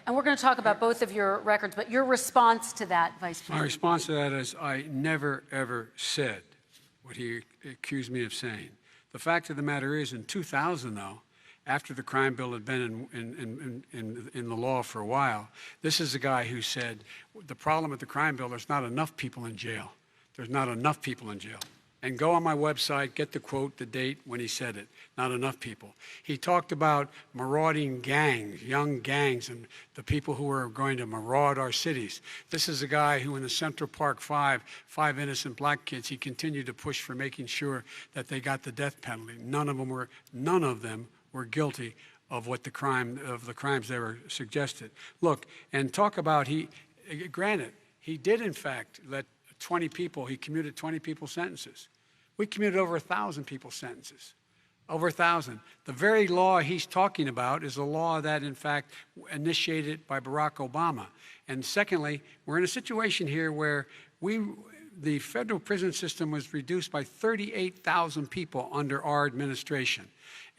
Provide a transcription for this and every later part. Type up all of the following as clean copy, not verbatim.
And we're going to talk about both of your records, but your response to that, Vice President? My response to that is I never, ever said what he accused me of saying. The fact of the matter is, in 2000, though, after the crime bill had been in the law for a while, this is a guy who said, the problem with the crime bill, there's not enough people in jail. There's not enough people in jail. And go on my website, get the quote, the date when he said it. Not enough people. He talked about marauding gangs, young gangs, and the people who are going to maraud our cities. This is a guy who in the Central Park five innocent black kids, he continued to push for making sure that they got the death penalty. None of them were guilty of the crimes they were suggested. Look, and talk about granted, he did in fact let 20 people, he commuted 20 people's sentences. We commuted over 1,000 people's sentences. Over 1,000. The very law he's talking about is a law that, in fact, initiated by Barack Obama. And secondly, we're in a situation here where the federal prison system was reduced by 38,000 people under our administration.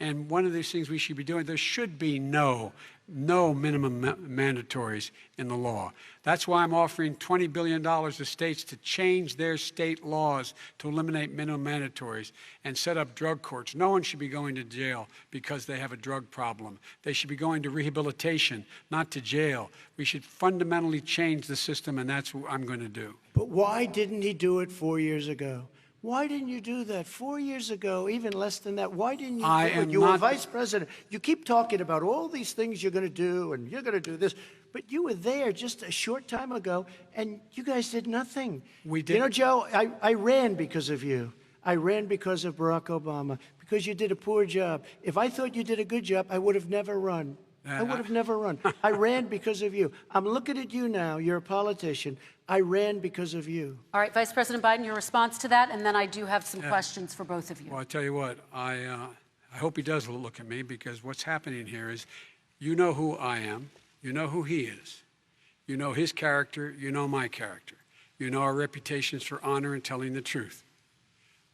And one of these things we should be doing, there should be no minimum mandatories in the law. That's why I'm offering $20 billion to states to change their state laws to eliminate minimum mandatories and set up drug courts. No one should be going to jail because they have a drug problem. They should be going to rehabilitation, not to jail. We should fundamentally change the system, and that's what I'm going to do. But why didn't he do it 4 years ago? Why didn't you do that 4 years ago, even less than that? Why didn't you do it? You were vice president. You keep talking about all these things you're going to do, and you're going to do this. But you were there just a short time ago, and you guys did nothing. We did. You know, Joe, I ran because of you. I ran because of Barack Obama, because you did a poor job. If I thought you did a good job, I would have never run. I would have never run. I ran because of you. I'm looking at you now. You're a politician. I ran because of you. All right, Vice President Biden, your response to that, and then I do have some questions for both of you. Well, I tell you what, I hope he does look at me, because what's happening here is, you know who I am, you know who he is, you know his character, you know my character, you know our reputations for honor and telling the truth.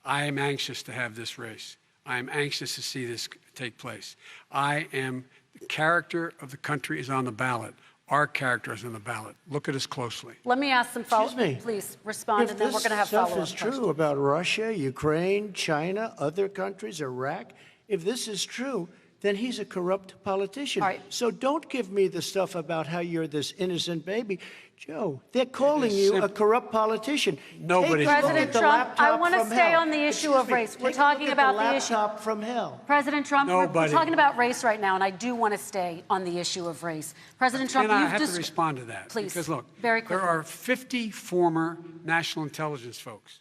I am anxious to have this race. I am anxious to see this take place. The character of the country is on the ballot. Our character is on the ballot. Look at us closely. Let me ask some follow-up. Please respond, and then we're going to have follow-up questions. If this stuff is true about Russia, Ukraine, China, other countries, Iraq, if this is true, then he's a corrupt politician. All right. So don't give me the stuff about how you're this innocent baby. Joe, they're calling you a corrupt politician. Nobody. President Trump, I want to stay on the issue of race. We're talking about the issue. Laptop from hell. President Trump, we're talking about race right now, and I do want to stay on the issue of race. President Trump, and I have to respond to that. Please, because look, very quickly. There are 50 former national intelligence folks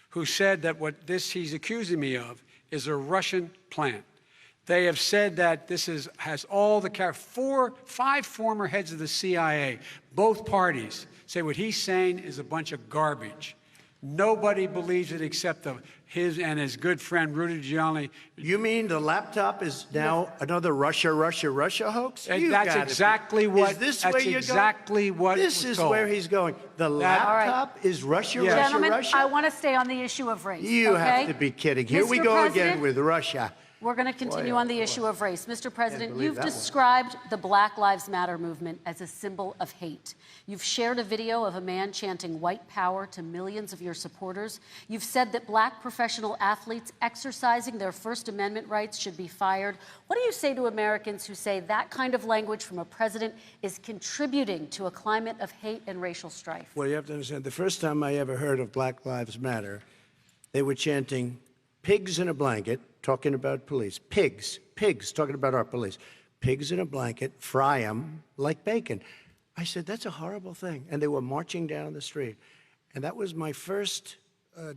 who said that what he's accusing me of is a Russian plant. They have said that this has all the five former heads of the CIA, both parties, say what he's saying is a bunch of garbage. Nobody believes it except his and his good friend Rudy Giuliani. You mean the laptop is now another Russia hoax? That's exactly what. Is this where you're going? This is where he's going. The laptop is Russia, Gentlemen, Russia. I want to stay on the issue of race. You have to be kidding. Here we go again with Russia. We're going to continue on the issue of race. Mr. President, you've described the Black Lives Matter movement as a symbol of hate. You've shared a video of a man chanting white power to millions of your supporters. You've said that black professional athletes exercising their First Amendment rights should be fired. What do you say to Americans who say that kind of language from a president is contributing to a climate of hate and racial strife? Well, you have to understand, the first time I ever heard of Black Lives Matter, they were chanting pigs in a blanket, talking about police. Pigs, talking about our police. Pigs in a blanket, fry them like bacon. I said, that's a horrible thing. And they were marching down the street. And that was my first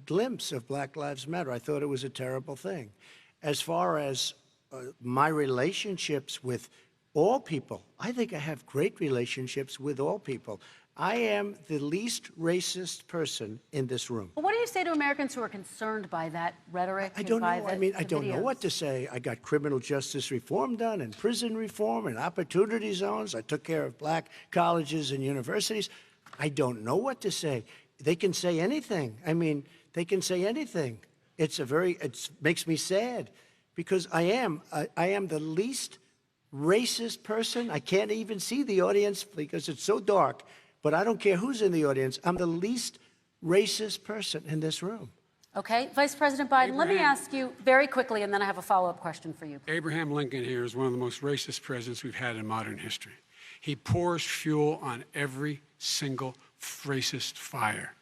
glimpse of Black Lives Matter. I thought it was a terrible thing. As far as my relationships with all people, I think I have great relationships with all people. I am the least racist person in this room. Well, what do you say to Americans who are concerned by that rhetoric? I don't know. I don't know what to say. I got criminal justice reform done and prison reform and opportunity zones. I took care of black colleges and universities. I don't know what to say. They can say anything. I mean, they can say anything. It makes me sad because I am the least racist person. I can't even see the audience because it's so dark, but I don't care who's in the audience. I'm the least racist person in this room. Okay, Vice President Biden, let me Abraham- ask you very quickly, and then I have a follow-up question for you. Abraham Lincoln here is one of the most racist presidents we've had in modern history. He pours fuel on every single racist fire.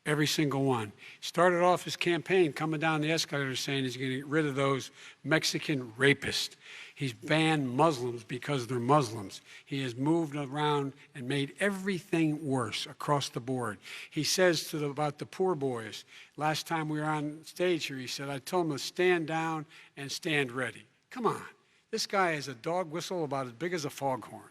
Every single one. Started off his campaign coming down the escalator saying he's going to get rid of those Mexican rapists. He's banned Muslims because they're Muslims. He has moved around and made everything worse across the board. He says about the poor boys, last time we were on stage here, he said, I told them to stand down and stand ready. Come on. This guy is a dog whistle about as big as a foghorn.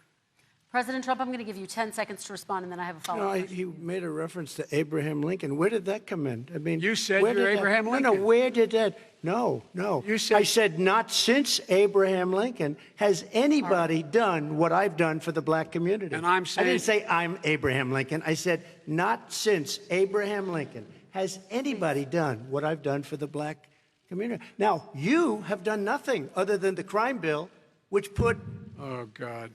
President Trump, I'm going to give you 10 seconds to respond, and then I have a follow-up question. He made a reference to Abraham Lincoln. Where did that come in? I mean, You said where you're did that- Abraham No, Lincoln. where did that? No. You said- I said not since Abraham Lincoln has anybody done what I've done for the black community. And I'm I saying- didn't say I'm Abraham Lincoln. I said not since Abraham Lincoln has anybody done what I've done for the black community. Now, you have done nothing other than the crime bill, which put Oh, God.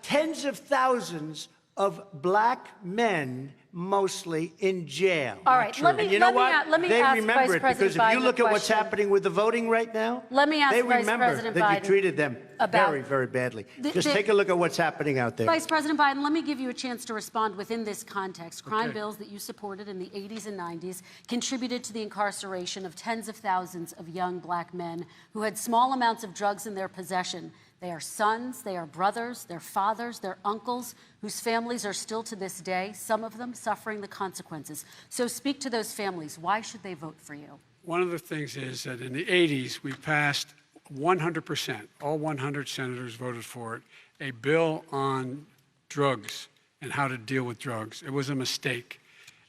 tens of thousands of black men, mostly, in jail. All right, let me- And you know let me what? a- let me they ask remember Vice it President because if you Biden a look at what's question. happening with the voting right now, Let me ask they Vice remember President that Biden you treated them about- very, very badly. The- Just the- take a look at what's happening out there. Vice President Biden, let me give you a chance to respond within this context. Crime Okay. bills that you supported in the 80s and 90s contributed to the incarceration of tens of thousands of young black men who had small amounts of drugs in their possession. They are sons, they are brothers, they're fathers, they're uncles, whose families are still to this day, some of them suffering the consequences. So speak to those families. Why should they vote for you? One of the things is that in the 80s, we passed 100%, all 100 senators voted for it, a bill on drugs and how to deal with drugs. It was a mistake.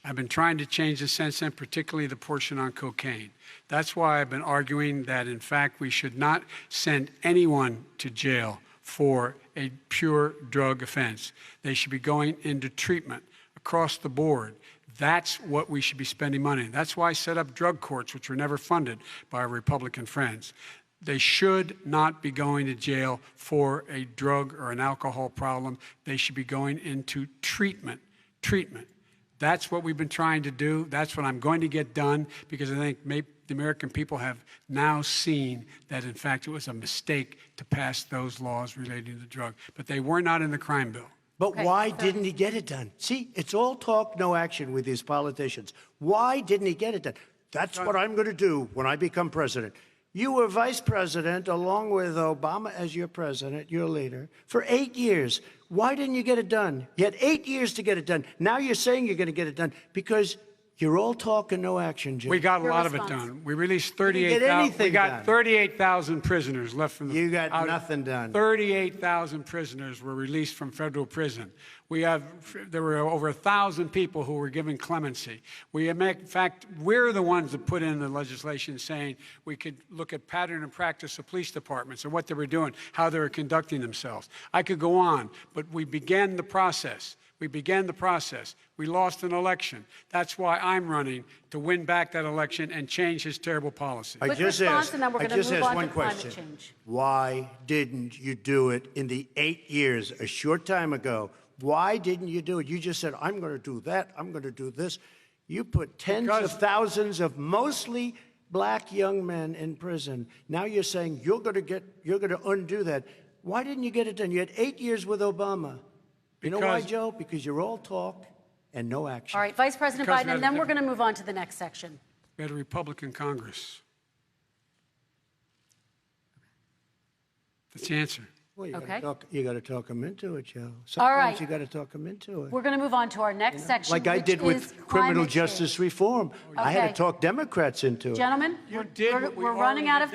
I've been trying to change the since then, particularly the portion on cocaine. That's why I've been arguing that, in fact, we should not send anyone to jail for a pure drug offense. They should be going into treatment across the board. That's what we should be spending money on. That's why I set up drug courts, which were never funded by our Republican friends. They should not be going to jail for a drug or an alcohol problem. They should be going into treatment. That's what we've been trying to do. That's what I'm going to get done because I think maybe the American people have now seen that, in fact, it was a mistake to pass those laws relating to drug. But they were not in the crime bill. But Okay, why so- didn't he get it done? See, it's all talk, no action with these politicians. Why didn't he get it done? That's what I'm going to do when I become president. You were vice president along with Obama as your president, your leader, for 8 years. Why didn't you get it done? You had 8 years to get it done. Now you're saying you're going to get it done because you're all talk and no action, Jim. We got a Your lot of it response. done. We released didn't get 38,000. anything We got done. 38,000 prisoners left from the. You got nothing done. 38,000 prisoners were released from federal prison. There were over 1,000 people who were given clemency. In fact, we're the ones that put in the legislation saying we could look at pattern and practice of police departments and what they were doing, how they were conducting themselves. I could go on, but we began the process. We lost an election. That's why I'm running to win back that election and change his terrible policy. I Quick just response, asked, and then we're I gonna just move asked on one to climate question. change. Why didn't you do it in the 8 years, a short time ago? Why didn't you do it? You just said, I'm going to do that, I'm going to do this. You put tens Because- of thousands of mostly black young men in prison. Now you're saying you're going to undo that. Why didn't you get it done? You had 8 years with Obama. You know why, Because- Joe? Because you're all talk and no action. All right, Vice President Because Biden, and then we're going to move on to the next section. We had a Republican Congress. That's the answer. Well, you Okay. got to talk them into it, Joe. All Sometimes right. you got to talk them into it. We're going to move on to our next section, Like I which did is with criminal climate justice change. reform. I had Okay. to talk Democrats into it. Gentlemen, You did what we we're running out of